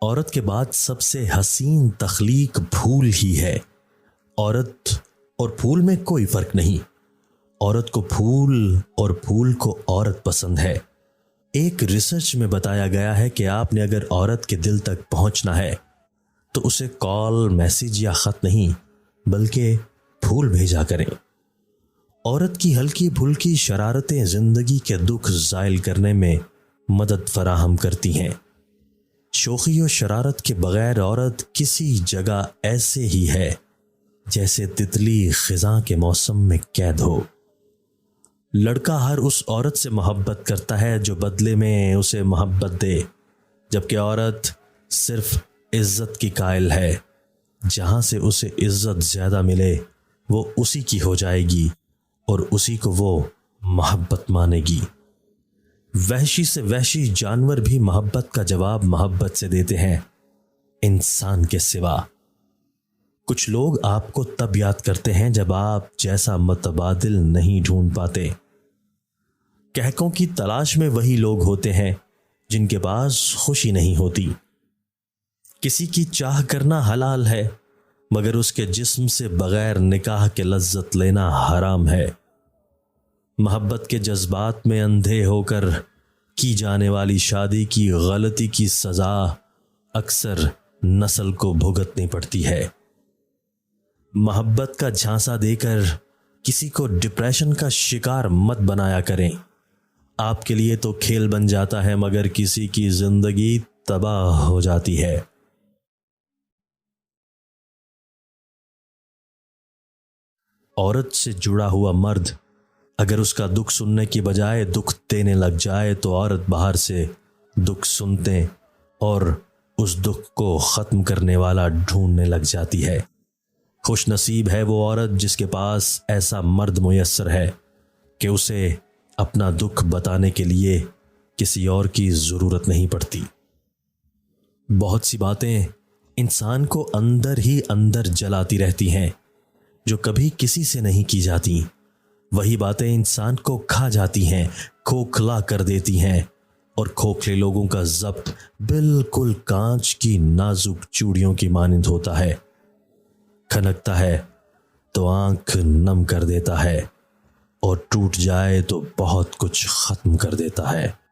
عورت کے بعد سب سے حسین تخلیق پھول ہی ہے۔ عورت اور پھول میں کوئی فرق نہیں۔ عورت کو پھول اور پھول کو عورت پسند ہے۔ ایک ریسرچ میں بتایا گیا ہے کہ آپ نے اگر عورت کے دل تک پہنچنا ہے تو اسے کال، میسج یا خط نہیں بلکہ پھول بھیجا کریں۔ عورت کی ہلکی پھلکی شرارتیں زندگی کے دکھ زائل کرنے میں مدد فراہم کرتی ہیں۔ شوخی و شرارت کے بغیر عورت کسی جگہ ایسے ہی ہے جیسے تتلی خزاں کے موسم میں قید ہو۔ لڑکا ہر اس عورت سے محبت کرتا ہے جو بدلے میں اسے محبت دے، جبکہ عورت صرف عزت کی قائل ہے۔ جہاں سے اسے عزت زیادہ ملے وہ اسی کی ہو جائے گی اور اسی کو وہ محبت مانے گی۔ وحشی سے وحشی جانور بھی محبت کا جواب محبت سے دیتے ہیں، انسان کے سوا۔ کچھ لوگ آپ کو تب یاد کرتے ہیں جب آپ جیسا متبادل نہیں ڈھونڈ پاتے۔ کہکوں کی تلاش میں وہی لوگ ہوتے ہیں جن کے پاس خوشی نہیں ہوتی۔ کسی کی چاہ کرنا حلال ہے مگر اس کے جسم سے بغیر نکاح کے لذت لینا حرام ہے۔ محبت کے جذبات میں اندھے ہو کر کی جانے والی شادی کی غلطی کی سزا اکثر نسل کو بھگتنی پڑتی ہے۔ محبت کا جھانسا دے کر کسی کو ڈپریشن کا شکار مت بنایا کریں۔ آپ کے لیے تو کھیل بن جاتا ہے مگر کسی کی زندگی تباہ ہو جاتی ہے۔ عورت سے جڑا ہوا مرد اگر اس کا دکھ سننے کی بجائے دکھ دینے لگ جائے تو عورت باہر سے دکھ سنتے اور اس دکھ کو ختم کرنے والا ڈھونڈنے لگ جاتی ہے۔ خوش نصیب ہے وہ عورت جس کے پاس ایسا مرد میسر ہے کہ اسے اپنا دکھ بتانے کے لیے کسی اور کی ضرورت نہیں پڑتی۔ بہت سی باتیں انسان کو اندر ہی اندر جلاتی رہتی ہیں جو کبھی کسی سے نہیں کی جاتی۔ وہی باتیں انسان کو کھا جاتی ہیں، کھوکھلا کر دیتی ہیں، اور کھوکھلے لوگوں کا ضبط بالکل کانچ کی نازک چوڑیوں کی مانند ہوتا ہے۔ کھنکتا ہے تو آنکھ نم کر دیتا ہے اور ٹوٹ جائے تو بہت کچھ ختم کر دیتا ہے۔